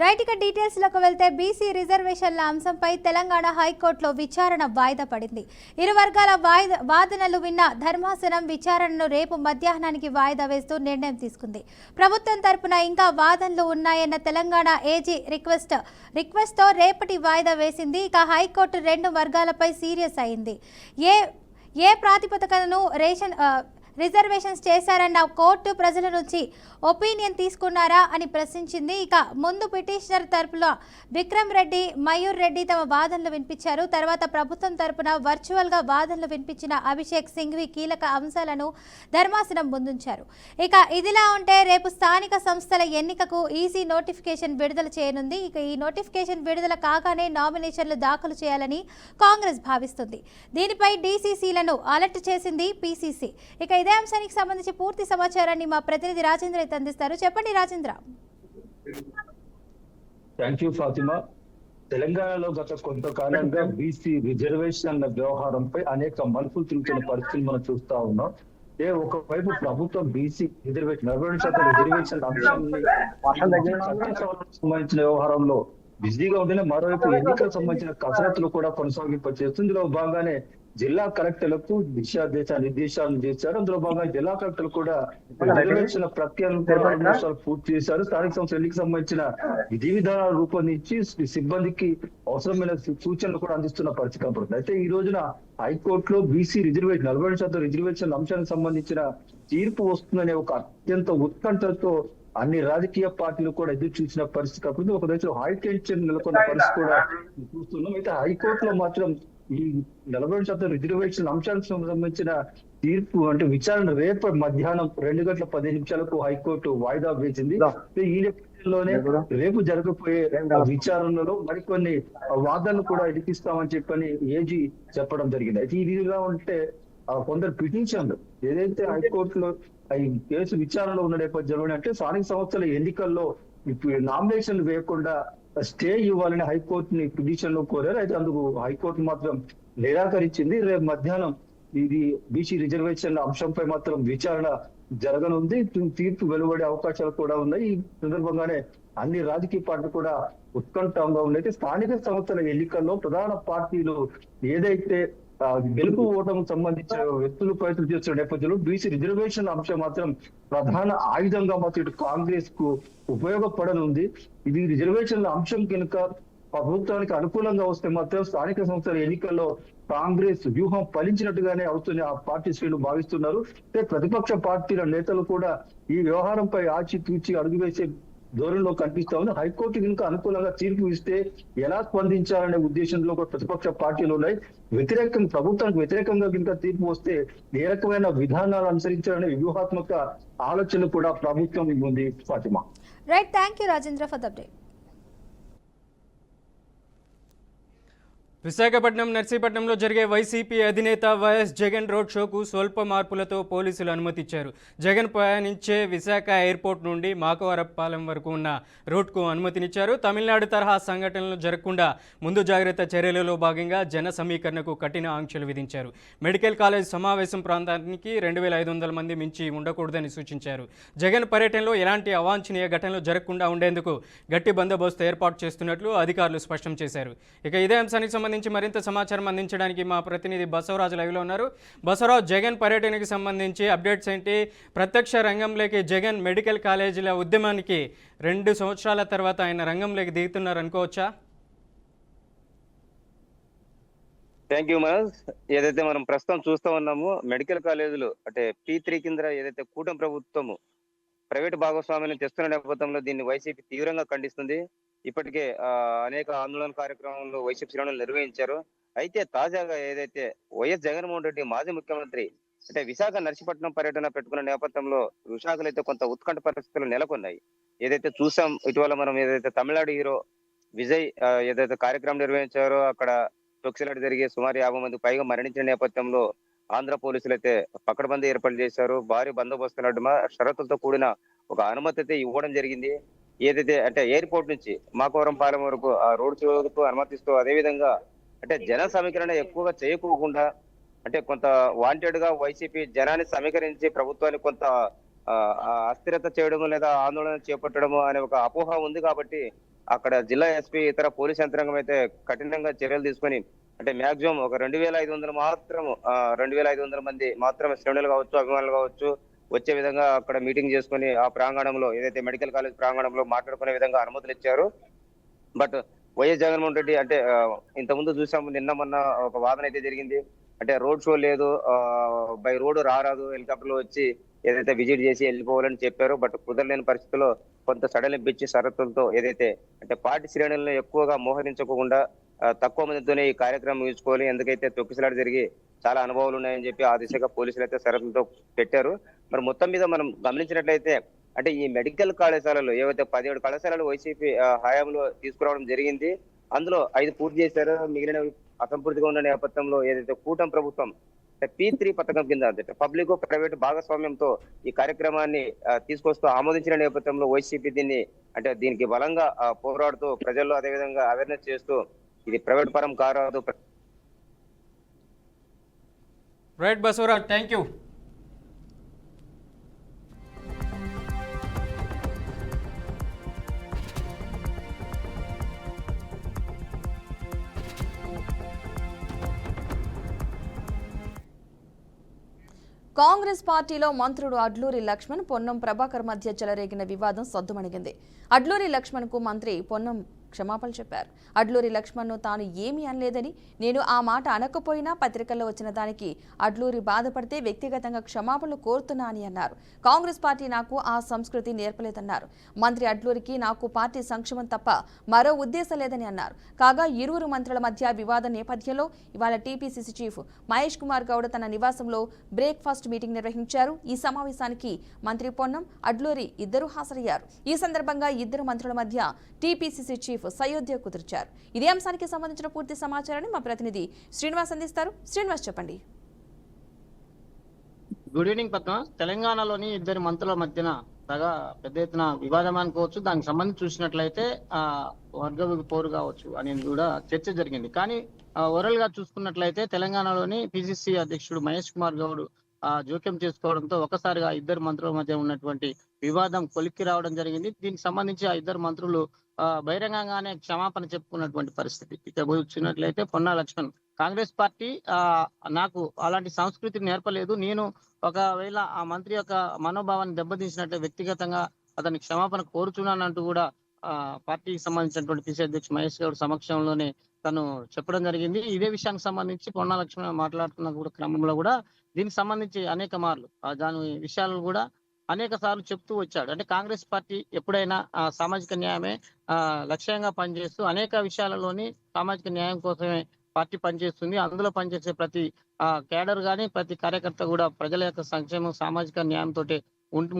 Right ఇక details లోకి వెళ్తే బీసీ రిజర్వేషన్ల అంశంపై తెలంగాణ హైకోర్టులో విచారణ వాయిదా పడింది. ఇరు వర్గాల వాదనలు విన్న ధర్మాసనం విచారణను రేపు మధ్యాహ్నానికి వాయిదా వేస్తూ నిర్ణయం తీసుకుంది. ప్రభుత్వం తరపున ఇంకా వాదనలు ఉన్నాయన్న తెలంగాణ ఏజీ రిక్వెస్ట్తో రేపటి వాయిదా వేసింది. ఇక హైకోర్టు రెండు వర్గాలపై సీరియస్ అయింది. ఏ ప్రాతిపదికను రిజర్వేషన్స్ చేశారన్న కోర్టు ప్రజల నుంచి ఒపీనియన్ తీసుకున్నారా అని ప్రశ్నించింది. ఇక ముందు పిటిషనర్ తరపున విక్రమ్ రెడ్డి, మయూర్ రెడ్డి తమ వాదనలు వినిపించారు. తర్వాత ప్రభుత్వం తరపున వర్చువల్గా వాదనలు వినిపించిన అభిషేక్ సింఘ్వి కీలక అంశాలను ధర్మాసనం ముందుంచారు. ఇక ఇదిలా ఉంటే రేపు స్థానిక సంస్థల ఎన్నికకు ఈసీ నోటిఫికేషన్ విడుదల చేయనుంది. ఇక ఈ నోటిఫికేషన్ విడుదల కాగానే నామినేషన్లు దాఖలు చేయాలని కాంగ్రెస్ భావిస్తుంది. దీనిపై డీసీసీలను అలర్ట్ చేసింది పీసీసీ. ఇక ఇదే అంశానికి సంబంధించి పూర్తి సమాచారాన్ని మా ప్రతినిధి రాజేంద్ర అందిస్తారు. చెప్పండి రాజేంద్ర. Thank you Fatima. తెలంగాణలో గత కొంతకాలంగా బీసీ రిజర్వేషన్ల వ్యవహారంపై అనేక మలుపులు తిరుగుతున్న పరిస్థితులు మనం చూస్తా ఉన్నాం. ఒకవైపు ప్రభుత్వం బీసీ రిజర్వేషన్ 40% రిజర్వేషన్ అంశాన్ని సంబంధించిన వ్యవహారంలో బిజీగా ఉంటేనే మరోవైపు ఎన్నికలకు సంబంధించిన కసరత్తులు కూడా కొనసాగింపచేస్తుంది. ఇందులో భాగంగానే జిల్లా కలెక్టర్లకు నిర్దేశాలను చేశారు. అందులో భాగంగా జిల్లా కలెక్టర్లు కూడా రిజర్వేషన్ల ప్రక్రియను పూర్తి చేశారు. స్థానిక సంస్థ ఎన్నికలకు సంబంధించిన విధి విధానాలు రూపొందించి సిబ్బందికి అవసరమైన సూచనలు కూడా అందిస్తున్న పరిస్థితి కనపడుతుంది. అయితే ఈ రోజున హైకోర్టులో బీసీ రిజర్వేషన్ 40% రిజర్వేషన్ అంశానికి సంబంధించిన తీర్పు వస్తుందనే ఒక అత్యంత ఉత్కంఠతో అన్ని రాజకీయ పార్టీలు కూడా ఎదురు చూసిన పరిస్థితి కనపడుతుంది. ఒక దశలో హై టెన్షన్ నెలకొన్న పరిస్థితి కూడా చూస్తున్నాం. అయితే హైకోర్టులో మాత్రం ఈ 40% రిజర్వేషన్ అంశానికి సంబంధించిన తీర్పు అంటే విచారణ రేపు మధ్యాహ్నం 2:10 హైకోర్టు వాయిదా వేసింది. ఈ నేపథ్యంలోనే రేపు జరగబోయే విచారణలో మరికొన్ని వాదనలు కూడా ఎదిగిస్తామని చెప్పని ఏజీ చెప్పడం జరిగింది. అయితే ఈ విధంగా ఉంటే కొందరు పిటిషన్లు ఏదైతే హైకోర్టులో ఈ కేసు విచారణలో ఉన్న నేపథ్యంలోనే అంటే స్థానిక సంస్థల ఎన్నికల్లో ఇప్పుడు నామినేషన్లు వేయకుండా స్టే ఇవ్వాలని హైకోర్టుని పిటిషన్ లో కోరారు. అయితే అందుకు హైకోర్టు మాత్రం నిరాకరించింది. రేపు మధ్యాహ్నం ఇది బీసీ రిజర్వేషన్ల అంశంపై మాత్రం విచారణ జరగనుంది. తీర్పు వెలువడే అవకాశాలు కూడా ఉన్నాయి. ఈ సందర్భంగానే అన్ని రాజకీయ పార్టీలు కూడా ఉత్కంఠంగా ఉన్నాయి. స్థానిక సంస్థల ఎన్నికల్లో ప్రధాన పార్టీలు ఏదైతే గెలుపు ఓటము సంబంధించిన వ్యక్తులు ప్రయత్నం చేస్తున్న నేపథ్యంలో బీసీ రిజర్వేషన్ అంశం మాత్రం ప్రధాన ఆయుధంగా మాత్రం ఇటు కాంగ్రెస్ కు ఉపయోగపడనుంది. ఇది రిజర్వేషన్ల అంశం కనుక ప్రభుత్వానికి అనుకూలంగా వస్తే మాత్రం స్థానిక సంస్థల ఎన్నికల్లో కాంగ్రెస్ వ్యూహం ఫలించినట్టుగానే అవుతుంది ఆ పార్టీ శ్రేణులు భావిస్తున్నారు. ప్రతిపక్ష పార్టీల నేతలు కూడా ఈ వ్యవహారంపై ఆచితూచి అడుగు వేసే ధోరణిలో కనిపిస్తా ఉంది. హైకోర్టు కనుక అనుకూలంగా తీర్పు ఇస్తే ఎలా స్పందించాలనే ఉద్దేశంలో కూడా ప్రతిపక్ష పార్టీలు ఉన్నాయి. ప్రభుత్వానికి వ్యతిరేకంగా కనుక తీర్పు వస్తే ఏ రకమైన విధానాలు అనుసరించాలనే వ్యూహాత్మక ఆలోచనలు కూడా ప్రభుత్వం ఉంది. Fatima. Right, thank you Rajendra for the update. Visakhapatnam నర్సీపట్నంలో జరిగే వైసీపీ అధినేత వైఎస్ జగన్ రోడ్ షోకు స్వల్ప మార్పులతో పోలీసులు అనుమతిచ్చారు. జగన్ ప్రయాణించే విశాఖ ఎయిర్పోర్ట్ నుండి మాకవరపాలెం వరకు ఉన్న రూట్కు అనుమతినిచ్చారు. తమిళనాడు తరహా సంఘటనలు జరగకుండా ముందు జాగ్రత్త చర్యలలో భాగంగా జన సమీకరణకు కఠిన ఆంక్షలు విధించారు. మెడికల్ కాలేజ్ సమావేశం ప్రాంతానికి 2500 మంది మించి ఉండకూడదని సూచించారు. జగన్ పర్యటనలో ఎలాంటి అవాంఛనీయ ఘటనలు జరగకుండా ఉండేందుకు గట్టి బందోబస్తు ఏర్పాటు చేస్తున్నట్లు అధికారులు స్పష్టం చేశారు. ఇక ఇదే అంశానికి సంబంధించి మరింత సమాచారం అందించడానికి మా ప్రతినిధి బసవరాజు లైవ్లో ఉన్నారు. బసవరాజు, జగన్ పర్యటనకి సంబంధించి అప్డేట్స్ ఏంటి? ప్రత్యక్ష రంగంలోకి జగన్ మెడికల్ కాలేజీల ఉద్యమానికి 2 సంవత్సరాల తర్వాత ఆయన రంగంలోకి దిగుతున్నారు అనుకోవచ్చా? Thank you Manoj. ఏదైతే మనం ప్రస్తుతం చూస్తూ ఉన్నామో మెడికల్ కాలేజీలు అంటే P3 కింద ఏదైతే కూటమి ప్రభుత్వము ప్రైవేటు భాగస్వామ్యాన్ని తెస్తున్న నేపథ్యంలో దీన్ని వైసీపీ తీవ్రంగా ఖండిస్తుంది. ఇప్పటికే అనేక ఆందోళన కార్యక్రమంలో వైసీపీ శ్రేణులు నిర్వహించారు. అయితే తాజాగా ఏదైతే వైఎస్ జగన్మోహన్ రెడ్డి మాజీ ముఖ్యమంత్రి అంటే విశాఖ నర్సీపట్నం పర్యటన పెట్టుకున్న నేపథ్యంలో విశాఖలో అయితే కొంత ఉత్కంఠ పరిస్థితులు నెలకొన్నాయి. ఏదైతే చూసాం ఇటీవల మనం ఏదైతే తమిళనాడు హీరో విజయ్ ఏదైతే కార్యక్రమం నిర్వహించారో అక్కడ తొక్సిలాట జరిగి సుమారు 50 మందికి పైగా మరణించిన నేపథ్యంలో ఆంధ్ర పోలీసులు అయితే పకడ్బందీ ఏర్పాటు చేశారు. భారీ బందోబస్తు నడుమ షరతులతో కూడిన ఒక అనుమతి అయితే ఇవ్వడం జరిగింది. ఏదైతే అంటే ఎయిర్పోర్ట్ నుంచి మాకవరం పాలెం వరకు ఆ రోడ్ షోకు అనుమతిస్తూ అదేవిధంగా అంటే జన సమీకరణ ఎక్కువగా చేయకోకుండా అంటే కొంత వాంటెడ్ గా వైసీపీ జనాన్ని సమీకరించి ప్రభుత్వానికి కొంత అస్థిరత చేయడము లేదా ఆందోళన చేపట్టడము అనే ఒక అపోహ ఉంది. కాబట్టి అక్కడ జిల్లా ఎస్పీ ఇతర పోలీస్ యంత్రాంగం అయితే కఠినంగా చర్యలు తీసుకొని అంటే మాక్సిమం ఒక 2500 మాత్రం 2500 మంది మాత్రమే శ్రేణులు కావచ్చు, అభిమానులు కావచ్చు వచ్చే విధంగా అక్కడ మీటింగ్ చేసుకొని ఆ ప్రాంగణంలో ఏదైతే మెడికల్ కాలేజ్ ప్రాంగణంలో మాట్లాడుకునే విధంగా అనుమతులు ఇచ్చారు. బట్ వైఎస్ జగన్మోహన్ రెడ్డి అంటే ఇంతకుముందు చూసాము, నిన్న మొన్న ఒక వాదన అయితే జరిగింది. అంటే రోడ్ షో లేదు, బై రోడ్డు రారాదు, హెలికాప్టర్లో వచ్చి ఏదైతే విజిట్ చేసి వెళ్ళిపోవాలని చెప్పారు. బట్ కుదరలేని పరిస్థితుల్లో కొంత సడలింపించి షరతులతో ఏదైతే అంటే పార్టీ శ్రేణులను ఎక్కువగా మోహరించకుండా తక్కువ మందితోనే ఈ కార్యక్రమం ముగించుకోవాలి, ఎందుకైతే తొక్కిసలాట జరిగి చాలా అనుభవాలు ఉన్నాయని చెప్పి ఆ దిశగా పోలీసులు అయితే షరతులతో పెట్టారు. మరి మొత్తం మీద మనం గమనించినట్లయితే అంటే ఈ మెడికల్ కళాశాలలు ఏవైతే 17 కళాశాలలు వైసీపీ హయాంలో తీసుకురావడం జరిగింది. అందులో 5 పూర్తి చేశారు, మిగిలిన అసంపూర్తిగా ఉన్న నేపథ్యంలో ఏదైతే కూటమి ప్రభుత్వం P3 పథకం కింద పబ్లిక్ ప్రైవేట్ భాగస్వామ్యంతో ఈ కార్యక్రమాన్ని తీసుకొస్తూ ఆమోదించిన నేపథ్యంలో వైసీపీ దీనికి బలంగా పోరాడుతూ ప్రజల్లో అదేవిధంగా అవేర్నెస్ చేస్తూ ఇది ప్రైవేట్ పరం కారాదు. Right Basavaraj, thank you. Congress పార్టీలో మంత్రుడు అడ్లూరి లక్ష్మణ్, పొన్నం ప్రభాకర్ మధ్య చెలరేగిన వివాదం సద్దుమణిగింది. అడ్లూరి లక్ష్మణ్ కు మంత్రి పొన్నం క్షమాపణలు చెప్పారు. అడ్లూరి లక్ష్మణ్ను తాను ఏమీ అనలేదని, నేను ఆ మాట అనకపోయినా పత్రికల్లో వచ్చిన దానికి అడ్లూరి బాధపడితే వ్యక్తిగతంగా క్షమాపణలు కోరుతున్నా అని అన్నారు. కాంగ్రెస్ పార్టీ నాకు ఆ సంస్కృతి నేర్పలేదన్నారు. మంత్రి అడ్లూరికి నాకు పార్టీ సంక్షేమం తప్ప మరో ఉద్దేశం లేదని అన్నారు. కాగా ఇరువురు మంత్రుల మధ్య వివాదం నేపథ్యంలో ఇవాళ టీపీసీసీ చీఫ్ మహేష్ కుమార్ గౌడ్ తన నివాసంలో బ్రేక్ఫాస్ట్ మీటింగ్ నిర్వహించారు. ఈ సమావేశానికి మంత్రి పొన్నం, అడ్లూరి ఇద్దరు హాజరయ్యారు. ఈ సందర్భంగా ఇద్దరు మంత్రుల మధ్య టీపీసీసీ చీఫ్ సయోధ్య కుదిర్చారు. ఇదే అంశానికి సంబంధించిన పూర్తి సమాచారాన్ని మా ప్రతినిధి శ్రీనివాస్ అందిస్తారు. శ్రీనివాస్, చెప్పండి. Good evening Padma. తెలంగాణలోని ఇద్దరు మంత్రుల మధ్యన పెద్ద ఎత్తున వివాదం అనుకోవచ్చు. దానికి సంబంధించి చూసినట్లయితే వర్గ పోరు కావచ్చు అనేది కూడా చర్చ జరిగింది. కానీ ఓవరాల్ గా చూసుకున్నట్లయితే తెలంగాణలోని పిసిసి అధ్యక్షుడు మహేష్ కుమార్ గౌడ్ జోక్యం చేసుకోవడంతో ఒకసారిగా ఇద్దరు మంత్రుల మధ్య ఉన్నటువంటి వివాదం కొలిక్కి రావడం జరిగింది. దీనికి సంబంధించి ఆ ఇద్దరు మంత్రులు బహిరంగంగానే క్షమాపణ చెప్పుకున్నటువంటి పరిస్థితి. ఇక వచ్చినట్లయితే పొన్నా లక్ష్మణ్, కాంగ్రెస్ పార్టీ నాకు అలాంటి సంస్కృతిని నేర్పలేదు, నేను ఒకవేళ ఆ మంత్రి యొక్క మనోభావాన్ని దెబ్బతీసినట్లే వ్యక్తిగతంగా అతని క్షమాపణ కోరుచున్నానంటూ కూడా పార్టీకి సంబంధించినటువంటి పిసి అధ్యక్షుడు మహేష్ గౌడ్ సమక్షంలోనే తను చెప్పడం జరిగింది. ఇదే విషయానికి సంబంధించి పొన్నా లక్ష్మణ్ మాట్లాడుతున్న కూడా క్రమంలో కూడా దీనికి సంబంధించి అనేక మార్లు దాని విషయాలను కూడా అనేక సార్లు చెప్తూ వచ్చాడు. అంటే కాంగ్రెస్ పార్టీ ఎప్పుడైనా సామాజిక న్యాయమే లక్ష్యంగా పనిచేస్తూ అనేక విషయాలలోని సామాజిక న్యాయం కోసమే పార్టీ పనిచేస్తుంది. అందులో పనిచేసే ప్రతి కేడర్ గాని ప్రతి కార్యకర్త కూడా ప్రజల యొక్క సంక్షేమం సామాజిక న్యాయంతో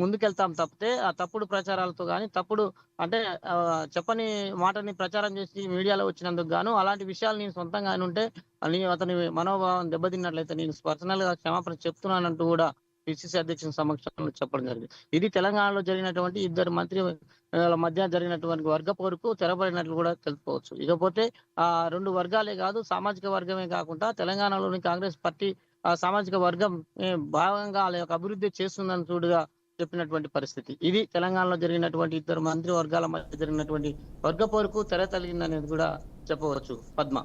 ముందుకెళ్తాం తప్పితే ఆ తప్పుడు ప్రచారాలతో కానీ తప్పుడు అంటే చెప్పని మాటని ప్రచారం చేసి మీడియాలో వచ్చినందుకు గాను అలాంటి విషయాలు నేను సొంతంగా ఉంటే అతని మనోభావం దెబ్బతిన్నట్లయితే నేను పర్సనల్ గా క్షమాపణ చెప్తున్నానంటూ కూడా పిసిసి అధ్యక్షుని సమక్షంలో చెప్పడం జరిగింది. ఇది తెలంగాణలో జరిగినటువంటి ఇద్దరు మంత్రుల మధ్య జరిగినటువంటి వర్గ పోరుకు తెరపడినట్లు కూడా తెలుసుకోవచ్చు. ఇకపోతే రెండు వర్గాలే కాదు, సామాజిక వర్గమే కాకుండా తెలంగాణలోని కాంగ్రెస్ పార్టీ సామాజిక వర్గం భాగంగా వాళ్ళ యొక్క అభివృద్ధి చేస్తుందని చూడుగా చెప్పినటువంటి పరిస్థితి. ఇది తెలంగాణలో జరిగినటువంటి ఇద్దరు మంత్రి వర్గాల మధ్య జరిగినటువంటి వర్గ పోరుకు తెర తగిలిందనేది కూడా చెప్పవచ్చు. Padma.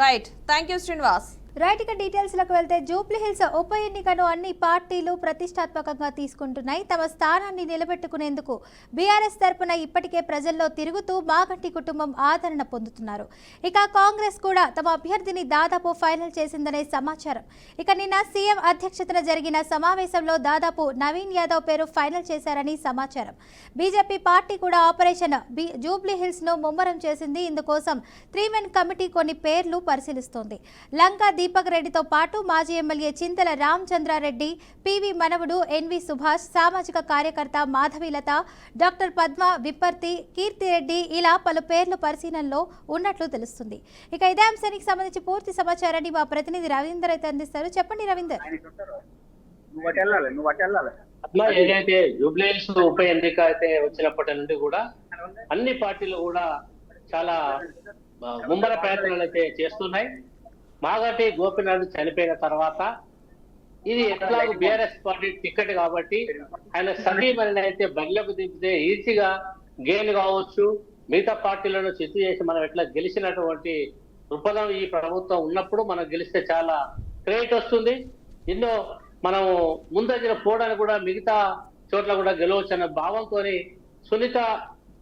Right, thank you Srinivas. Right, ఇక డీటెయిల్స్లోకి వెళ్తే జూబ్లీహిల్స్ ఉప ఎన్నికను అన్ని పార్టీలు ప్రతిష్టాత్మకంగా తీసుకుంటున్నాయి. తమ స్థానాన్ని నిలబెట్టుకునేందుకు బీఆర్ఎస్ తరపున ఇప్పటికే ప్రజల్లో తిరుగుతూ మాగంటి కుటుంబం ఆదరణ పొందుతున్నారు. ఇక కాంగ్రెస్ కూడా తమ అభ్యర్థిని దాదాపు ఫైనల్ చేసిందనే సమాచారం. ఇక నిన్న సీఎం అధ్యక్షతన జరిగిన సమావేశంలో దాదాపు నవీన్ యాదవ్ పేరు ఫైనల్ చేశారని సమాచారం. బీజేపీ పార్టీ కూడా ఆపరేషన్ జూబ్లీహిల్స్ ను ముమ్మరం చేసింది. ఇందుకోసం 3-మెన్ కమిటీ కొన్ని పేర్లు పరిశీలిస్తోంది. లంకా దీపక్ రెడ్డితో పాటు మాజీ ఎమ్మెల్యే చింతల రామచంద్రారెడ్డి, పివి మనవుడు, ఎన్వి సుభాష్, సామాజిక కార్యకర్త మాధవీలత, డాక్టర్ పద్మ, విప్పర్తి, కీర్తిరెడ్డి ఇలా పలు పేర్లు పరిశీలనలో ఉన్నట్లు తెలుస్తుంది. ఇక ఇదే అంశానికి సంబంధించి పూర్తి సమాచారాన్ని మా ప్రతినిధి రవీందర్ అయితే అందిస్తారు. చెప్పండి రవీందర్. ఏదైతే జూబ్లీహిల్స్ ఉప ఎన్నిక అయితే వచ్చినప్పటి నుండి కూడా అన్ని పార్టీలు కూడా చాలా ముమ్మర ప్రయత్నాలు అయితే చేస్తున్నాయి. మాగంటి గోపీనాథ్ చనిపోయిన తర్వాత ఇది ఎట్లాగో బీఆర్ఎస్ పార్టీ టికెట్ కాబట్టి ఆయన సతీమణిని అయితే బరిలోకి దింపితే ఈజీగా గెయిన్ కావచ్చు. మిగతా పార్టీలను చిత్తు చేసి మనం ఎట్లా గెలిచినటువంటి దృక్పథం ఈ ప్రభుత్వం ఉన్నప్పుడు మనం గెలిస్తే చాలా క్రెడిట్ వస్తుంది. ఎన్నో మనం ముందంజన పోవడానికి కూడా మిగతా చోట్ల కూడా గెలవచ్చు అన్న భావంతో సునీత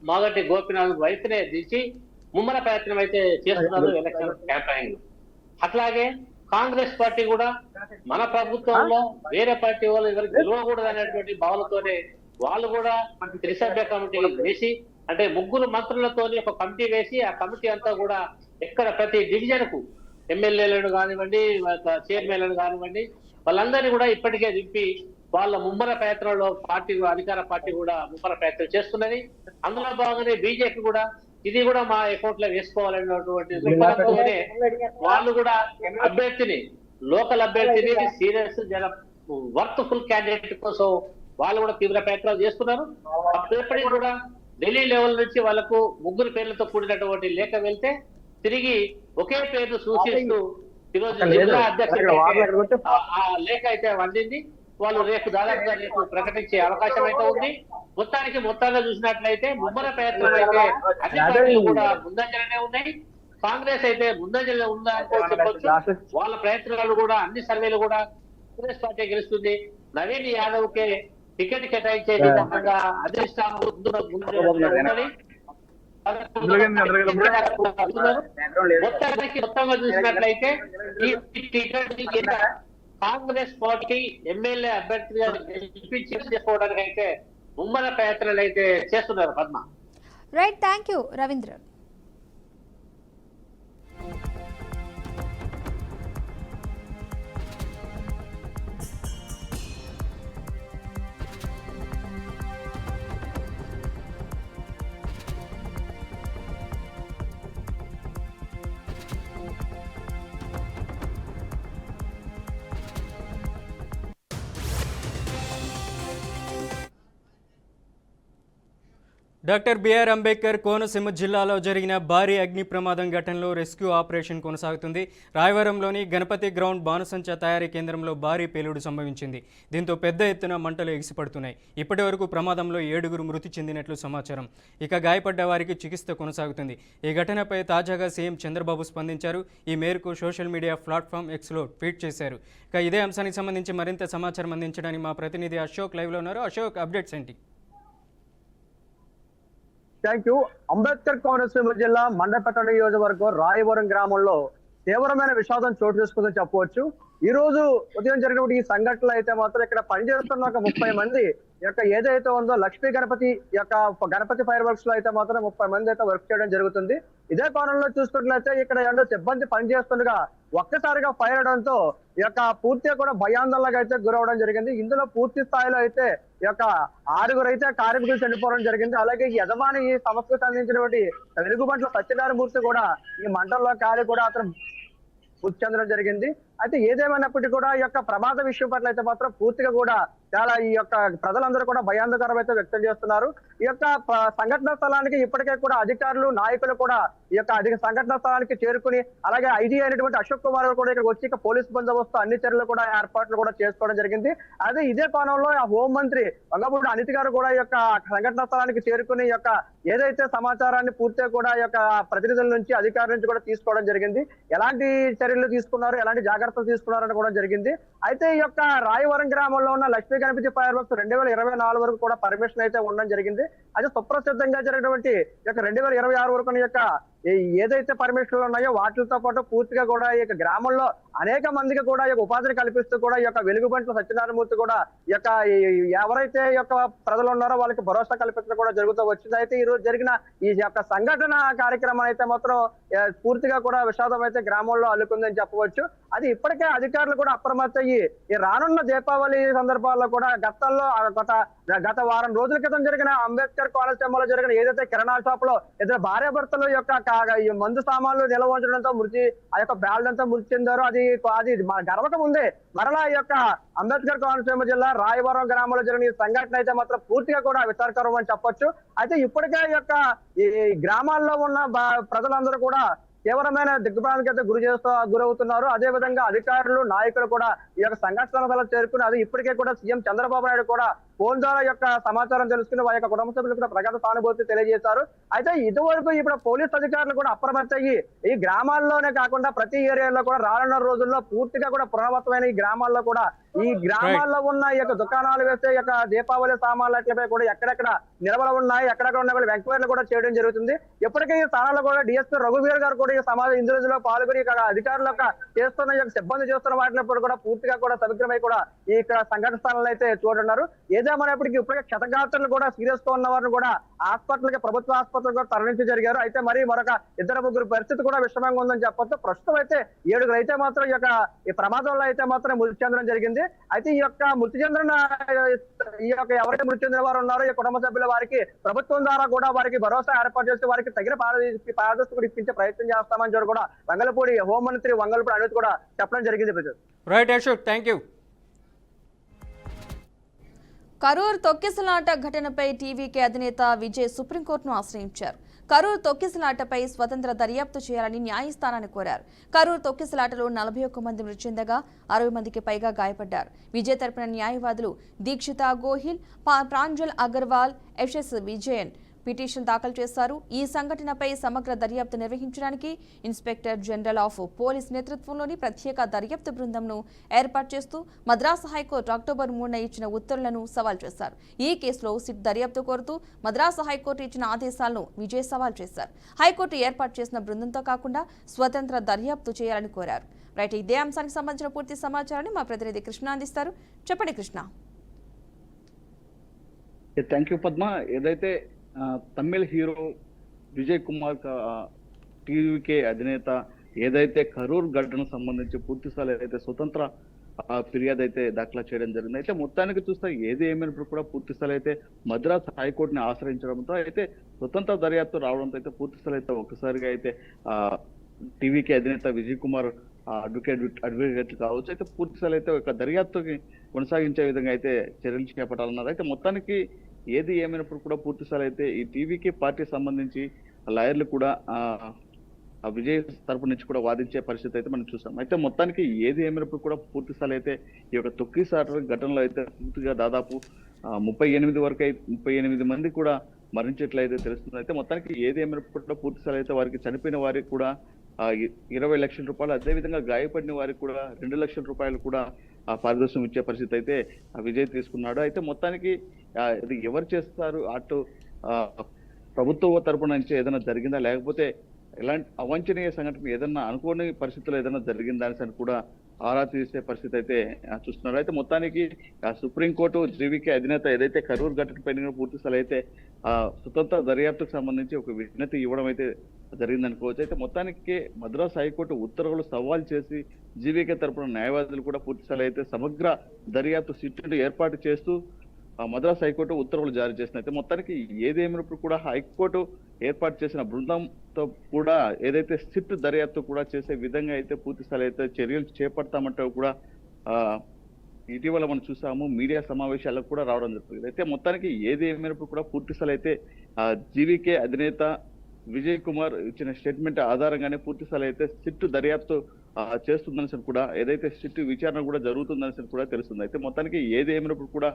మాగంటి గోపీనాథ్ వైపునే దించి ముమ్మర ప్రయత్నం అయితే చేస్తున్నారు ఎలక్షన్ క్యాంపెయిన్. అట్లాగే కాంగ్రెస్ పార్టీ కూడా మన ప్రభుత్వంలో వేరే పార్టీ వాళ్ళు ఎవరికి గెలవకూడదు అనేటువంటి భావనతోనే వాళ్ళు కూడా త్రిసభ్య కమిటీ వేసి, అంటే 3 మంత్రులతోని ఒక కమిటీ వేసి ఆ కమిటీ అంతా కూడా ఎక్కడ ప్రతి డివిజన్ కు ఎమ్మెల్యేలను కానివ్వండి, చైర్మన్లను కానివ్వండి, వాళ్ళందరినీ కూడా ఇప్పటికే దింపి వాళ్ళ ముమ్మర ప్రయత్నంలో పార్టీ అధికార పార్టీ కూడా ముమ్మర ప్రయత్నం చేస్తున్నది. అందులో భాగంగానే బీజేపీ కూడా ఇది కూడా మా అకౌంట్ లో వేసుకోవాలనేటువంటి దృక్పథంతోనే వాళ్ళు కూడా అభ్యర్థిని, లోకల్ అభ్యర్థిని సీరియస్ వర్త్ఫుల్ క్యాండిడేట్ కోసం వాళ్ళు కూడా తీవ్ర ప్రయత్నాలు చేస్తున్నారు. అప్పటికీ కూడా ఢిల్లీ లెవెల్ నుంచి వాళ్ళకు 3 పేర్లతో కూడినటువంటి లేఖ వెళ్తే తిరిగి ఒకే పేరు సూచిస్తూ ఈరోజు జిల్లా అధ్యక్షుడు ఆ లేఖ అయితే అందింది. వాళ్ళు దాదాపుగా రేపు ప్రకటించే అవకాశం అయితే ఉంది. మొత్తంగా చూసినట్లయితే ముమ్మర ప్రయత్నం అయితే అన్ని పార్టీలు కూడా ముందంజలనే ఉన్నాయి. కాంగ్రెస్ అయితే ముందంజలో ఉందని చెప్పొచ్చు. వాళ్ళ ప్రయత్నాలు కూడా అన్ని సర్వేలు కూడా కాంగ్రెస్ పార్టీ గెలుస్తుంది. నవీన్ యాదవ్ కే టికెట్ కేటాయించే విధంగా అధిష్టానం ఉన్నది. మొత్తంగా చూసినట్లయితే ఈ టికెట్ కాంగ్రెస్ పార్టీ ఎమ్మెల్యే అభ్యర్థిగా గెలిపించి చేసుకోవడానికి అయితే ముమ్మర ప్రయత్నాలు అయితే చేస్తున్నారు. Padma. Right, thank you Ravindra. Doctor BR Ambedkar Konaseema జిల్లాలో జరిగిన భారీ అగ్ని ప్రమాదం ఘటనలో రెస్క్యూ ఆపరేషన్ కొనసాగుతుంది. రాయవరంలోని గణపతి గ్రౌండ్ బాణసంచా తయారీ కేంద్రంలో భారీ పేలుడు సంభవించింది. దీంతో పెద్ద ఎత్తున మంటలు ఎగిసిపడుతున్నాయి. ఇప్పటి వరకు ప్రమాదంలో 7 మృతి చెందినట్లు సమాచారం. ఇక గాయపడ్డ వారికి చికిత్స కొనసాగుతుంది. ఈ ఘటనపై తాజాగా సీఎం చంద్రబాబు స్పందించారు. ఈ మేరకు సోషల్ మీడియా ప్లాట్ఫామ్ ఎక్స్లో ట్వీట్ చేశారు. ఇక ఇదే అంశానికి సంబంధించి మరింత సమాచారం అందించడానికి మా ప్రతినిధి అశోక్ లైవ్లో ఉన్నారు. అశోక్, అప్డేట్స్ ఏంటి? Thank you. అంబేద్కర్ కోనసీమ జిల్లా మండపేట నియోజకవర్గం రాయవరం గ్రామంలో తీవ్రమైన విషాదం చోటు చేసుకుందని చెప్పవచ్చు. ఈ రోజు ఉదయం జరిగినప్పుడు ఈ సంఘటనలు అయితే మాత్రం ఇక్కడ పనిచేస్తున్న ఒక 30 మంది ఏదైతే ఉందో లక్ష్మీ గణపతి గణపతి ఫైర్ వర్క్స్ లో అయితే మాత్రం 30 మంది అయితే వర్క్ చేయడం జరుగుతుంది. ఇదే కోణంలో చూసుకున్నట్లయితే ఇక్కడ సిబ్బంది పనిచేస్తుండగా ఒక్కసారిగా ఫైర్ అవడంతో పూర్తిగా కూడా భయాందోళనగా అయితే గురవడం జరిగింది. ఇందులో పూర్తి స్థాయిలో అయితే 6 అయితే కార్మికులు చనిపోవడం జరిగింది. అలాగే ఈ యజమాని ఈ సంస్థకు అందించినటువంటి వెలుగుబంట్ల సత్యనారాయణమూర్తి కూడా ఈ మంటల్లో కాలి కూడా అతను మృతి చెందడం జరిగింది. అయితే ఏదేమైనప్పటికీ కూడా ఈ ప్రమాద విషయం పట్ల అయితే మాత్రం పూర్తిగా కూడా చాలా ఈ ప్రజలందరూ కూడా భయాందోళన అయితే వ్యక్తం చేస్తున్నారు. ఈ సంఘటన స్థలానికి ఇప్పటికే కూడా అధికారులు, నాయకులు కూడా ఈ సంఘటన స్థలానికి చేరుకుని అలాగే ఐజీ అయినటువంటి అశోక్ కుమార్ కూడా ఇక్కడ వచ్చి పోలీసు బందోబస్తు అన్ని చర్యలు కూడా ఏర్పాట్లు కూడా చేసుకోవడం జరిగింది. అదే ఇదే కోణంలో హోంమంత్రి వంగపూడి అనిత గారు కూడా ఈ సంఘటన స్థలానికి చేరుకుని ఏదైతే సమాచారాన్ని పూర్తిగా కూడా ప్రతినిధుల నుంచి అధికారుల నుంచి కూడా తీసుకోవడం జరిగింది. ఎలాంటి చర్యలు తీసుకున్నారు, ఎలాంటి జాగ్రత్తలు తీసుకున్నారని కూడా జరిగింది. అయితే ఈ రాయవరం గ్రామంలో ఉన్న లక్ష్మీ గణపతి ఫైర్ వర్క్స్ 2024 వరకు కూడా పర్మిషన్ అయితే ఉండడం జరిగింది. అయితే సుప్రసిద్ధంగా జరిగినటువంటి 2026 వరకు ఏదైతే పర్మిషన్లు ఉన్నాయో వాటితో పాటు పూర్తిగా కూడా ఈ గ్రామంలో అనేక మందికి కూడా ఉపాధిని కల్పిస్తూ కూడా ఈ వెలుగుబంట్ల సత్యనారాయణమూర్తి కూడా ఎవరైతే ప్రజలు ఉన్నారో వాళ్ళకి భరోసా కల్పించడం కూడా జరుగుతూ వచ్చింది. అయితే ఈ రోజు జరిగిన ఈ సంఘటన కార్యక్రమం అయితే మాత్రం పూర్తిగా కూడా విషాదం అయితే గ్రామంలో అల్లుకుందని చెప్పవచ్చు. అది ఇప్పటికే అధికారులు కూడా అప్రమత్తయ్యి ఈ రానున్న దీపావళి సందర్భాల్లో కూడా గత వారం రోజుల క్రితం జరిగిన అంబేద్కర్ కోనసీమలో జరిగిన ఏదైతే కిరాణా షాప్ లో ఇద్దరు భార్యాభర్తలు మందు సామాన్లు నిల్వ ఉంచడంతో బ్యాలెన్స్తో మృతి చెందారు. అది గర్వకం ఉంది. మరలా ఈ అంబేద్కర్ కోనసీమ జిల్లా రాయవరం గ్రామంలో జరిగిన ఈ సంఘటన అయితే మాత్రం పూర్తిగా కూడా విచారకరం అని చెప్పొచ్చు. అయితే ఇప్పటికే ఈ గ్రామాల్లో ఉన్న ప్రజలందరూ కూడా తీవ్రమైన దిగ్భ్రాంతికి అయితే గురవుతున్నారు. అదే విధంగా అధికారులు, నాయకులు కూడా ఈ సంఘటనల చేరుకుని అది ఇప్పటికే కూడా సీఎం చంద్రబాబు నాయుడు కూడా ఫోన్ ద్వారా యొక్క సమాచారం తెలుసుకుని వారి యొక్క కుటుంబ సభ్యులు కూడా ప్రగాఢ సానుభూతి తెలియజేశారు. అయితే ఇదివరకు ఇప్పుడు పోలీస్ అధికారులు కూడా అప్రమత్తయ్యి ఈ గ్రామాల్లోనే కాకుండా ప్రతి ఏరియాలో కూడా రానున్న రోజుల్లో పూర్తిగా కూడా పునరావృతమైన ఈ గ్రామాల్లో కూడా ఈ గ్రామాల్లో ఉన్న ఈ యొక్క దుకాణాలు వేసే యొక్క దీపావళి సామాన్లపై కూడా ఎక్కడెక్కడ నిలబడి ఉన్నాయి, ఎక్కడెక్కడ ఉన్న కూడా ఎంక్వైరీలు కూడా చేయడం జరుగుతుంది. ఇప్పటికే ఈ స్థానాల్లో కూడా డిఎస్పీ రఘువీర్ గారు కూడా ఈ సమాజం ఇందులో పాల్గొని ఇక్కడ అధికారుల యొక్క చేస్తున్న ఈ యొక్క సిబ్బంది చేస్తున్న వాటినప్పుడు కూడా పూర్తిగా కూడా సమగ్రమై కూడా ఈ ఇక్కడ సంఘటన స్థానాలు అయితే చూడన్నారు. ఏదేమైనప్పటికీ ఇప్పటికే క్షతగాత్రులు కూడా సీరియస్ గా ఉన్న వారిని కూడా హాస్పిటల్కి ప్రభుత్వ ఆసుపత్రికి కూడా తరలించి జరిగారు. అయితే మరి మరొక 2-3 పరిస్థితి కూడా విషమంగా ఉందని చెప్పొచ్చు. ప్రస్తుతం అయితే 7 అయితే మాత్రం ఈ ప్రమాదంలో అయితే మాత్రం మృతి చెందడం జరిగింది. అయితే ఈ యొక్క మృతి చెందిన ఎవరైతే మృతి చెందిన వారు ఉన్నారో ఈ కుటుంబ సభ్యుల వారికి ప్రభుత్వం ద్వారా కూడా వారికి భరోసా ఏర్పాటు చేసి వారికి తగిన పారదర్శక కూడా ఇప్పించే ప్రయత్నం చేస్తామని చెప్పి కూడా వంగలపూడి హోంమంత్రి వంగలపూడి అనిత్ కూడా చెప్పడం జరిగింది. Right Ashok, thank you. Karur తొక్కిసలాట ఘటనపై టీవీకే అధినేత విజయ్ సుప్రీంకోర్టును ఆశ్రయించారు. కరూర్ తొక్కిసలాటపై స్వతంత్ర దర్యాప్తు చేయాలని న్యాయస్థానాన్ని కోరారు. కరూర్ తొక్కిసలాటలో 41 మంది మృతి చెందగా 60 మందికి పైగా గాయపడ్డారు. విజయ్ తరపున న్యాయవాదులు దీక్షిత గోహిల్, ప్రాంజల్ అగర్వాల్, ఎస్ఎస్ విజయన్ పిటిషన్ దాఖలు చేశారు. ఈ సంఘటనపై సమగ్ర దర్యాప్తు నిర్వహించడానికి ఇన్స్పెక్టర్ జనరల్ ఆఫ్ పోలీస్ నేతృత్వంలోని ప్రత్యేక దర్యాప్తు బృందంను ఏర్పాటు చేస్తూ మద్రాసు హైకోర్టు అక్టోబర్ 3న ఇచ్చిన ఉత్తర్వులను సవాల్ చేశారు. ఈ కేసులో సిట్ దర్యాప్తు కోరుతూ మద్రాసు హైకోర్టు ఇచ్చిన ఆదేశాలను విజయ్ సవాల్ చేశారు. హైకోర్టు ఏర్పాటు చేసిన బృందంతో కాకుండా స్వతంత్ర దర్యాప్తు చేయాలని కోరారు. రైట్, ఇదే అంశానికి సంబంధించిన పూర్తి సమాచారాన్ని మా ప్రతినిధి కృష్ణ అందిస్తారు. చెప్పండి కృష్ణ. Thank you Padma. ఏదైతే తమిళ హీరో విజయ్ కుమార్ టీవీకే అధినేత ఏదైతే కరూర్ ఘటనకు సంబంధించి పూర్తి స్థాయి అయితే స్వతంత్ర ఫిర్యాదు అయితే దాఖలా చేయడం జరిగింది. అయితే మొత్తానికి చూస్తే ఏది ఏమైనప్పుడు కూడా పూర్తి స్థాయి అయితే మద్రాస్ హైకోర్టుని ఆశ్రయించడంతో అయితే స్వతంత్ర దర్యాప్తు రావడంతో అయితే పూర్తి స్థాయి అయితే ఒకసారిగా అయితే టీవీకే అధినేత విజయ్ కుమార్ అడ్వకేట్ కావచ్చు అయితే పూర్తి స్థాయి అయితే ఒక దర్యాప్తుకి కొనసాగించే విధంగా అయితే చర్యలు చేపట్టాలన్నారు. అయితే మొత్తానికి ఏది ఏమైనప్పుడు కూడా పూర్తి స్థాయి అయితే ఈ టీవీకే పార్టీ సంబంధించి లాయర్లు కూడా విజయ్ తరపు నుంచి కూడా వాదించే పరిస్థితి అయితే మనం చూసాం. అయితే మొత్తానికి ఏది ఏమైనప్పుడు కూడా పూర్తి స్థాయి అయితే ఈ యొక్క తొక్కిసాట ఘటనలో అయితే పూర్తిగా దాదాపు 38 మంది కూడా మరణించినట్లయితే తెలుస్తుంది. అయితే మొత్తానికి ఏది ఏమైనప్పుడు కూడా పూర్తి స్థాయి అయితే వారికి చనిపోయిన వారికి కూడా 20 లక్షల రూపాయలు, అదేవిధంగా గాయపడిన వారికి కూడా 2 లక్షల రూపాయలు కూడా పారితోషికం ఇచ్చే పరిస్థితి అయితే విజయ్ తీసుకున్నాడు. అయితే మొత్తానికి ఇది ఎవరు చేస్తారు, అటు ప్రభుత్వ తరపున నుంచి ఏదైనా జరిగిందా, లేకపోతే ఎలాంటి అవాంఛనీయ సంఘటన ఏదన్నా అనుకోని పరిస్థితుల్లో ఏదైనా జరిగిందా అని కూడా ఆరా తీసే పరిస్థితి అయితే చూస్తున్నారు. అయితే మొత్తానికి సుప్రీంకోర్టు జీవీకే అధినేత ఏదైతే కరూర్ ఘటనపై పూర్తి స్థాయి అయితే స్వతంత్ర దర్యాప్తుకు సంబంధించి ఒక విజ్ఞప్తి ఇవ్వడం అయితే జరిగిందనుకోవచ్చు. అయితే మొత్తానికి మద్రాస్ హైకోర్టు ఉత్తర్వులు సవాల్ చేసి జీవీకే తరపున న్యాయవాదులు కూడా పూర్తి స్థాయి అయితే సమగ్ర దర్యాప్తు సిట్ను ఏర్పాటు చేస్తూ మద్రాస్ హైకోర్టు ఉత్తర్వులు జారీ చేసిన. అయితే మొత్తానికి ఏదేమైనప్పుడు కూడా హైకోర్టు ఏర్పాటు చేసిన బృందంతో కూడా ఏదైతే సిట్ దర్యాప్తు కూడా చేసే విధంగా అయితే పూర్తి స్థాయి అయితే చర్యలు చేపడతామంటే కూడా ఇటీవల మనం చూసాము, మీడియా సమావేశాలకు కూడా రావడం జరుగుతుంది. అయితే మొత్తానికి ఏది ఏమైనప్పుడు కూడా పూర్తి స్థాయి అయితే జీవీకే అధినేత విజయ్ కుమార్ ఇచ్చిన స్టేట్మెంట్ ఆధారంగానే పూర్తి స్థాయి అయితే సిట్ దర్యాప్తు చేస్తుందని కూడా, ఏదైతే సిట్ విచారణ కూడా జరుగుతుందని కూడా తెలుస్తుంది. అయితే మొత్తానికి ఏది ఏమైనప్పుడు కూడా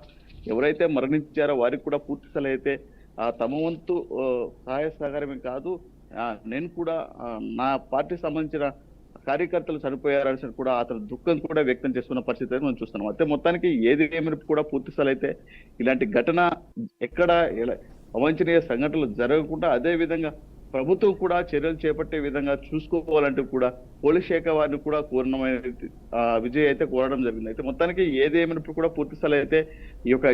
ఎవరైతే మరణించారో వారికి కూడా పూర్తి స్థాయి అయితే తమ వంతు సహాయ సహకారమే కాదు, నేను కూడా నా పార్టీ సంబంధించిన కార్యకర్తలు చనిపోయారని కూడా అతను దుఃఖం కూడా వ్యక్తం చేస్తున్న పరిస్థితి అయితే మనం చూస్తున్నాం. అయితే మొత్తానికి ఏది ఏమైనప్పుడు కూడా పూర్తి స్థాయి అయితే ఇలాంటి ఘటన ఎక్కడ అవాంఛనీయ సంఘటనలు జరగకుండా అదే విధంగా ప్రభుత్వం కూడా చర్యలు చేపట్టే విధంగా చూసుకోవాలంటూ కూడా పోలీస్ శాఖ వారిని కూడా కోరమైన విజయ్ అయితే కోరడం జరిగింది. అయితే మొత్తానికి ఏది ఏమైనప్పుడు కూడా పూర్తి స్థాయి అయితే ఈ యొక్క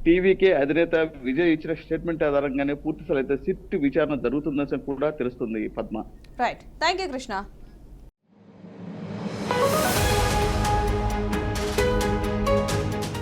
టీవీకే అధినేత విజయ్ ఇచ్చిన స్టేట్మెంట్ ఆధారంగానే పూర్తి స్థాయి అయితే సిట్ విచారణ జరుగుతుందని కూడా తెలుస్తుంది. Padma. Right, thank you Krishna.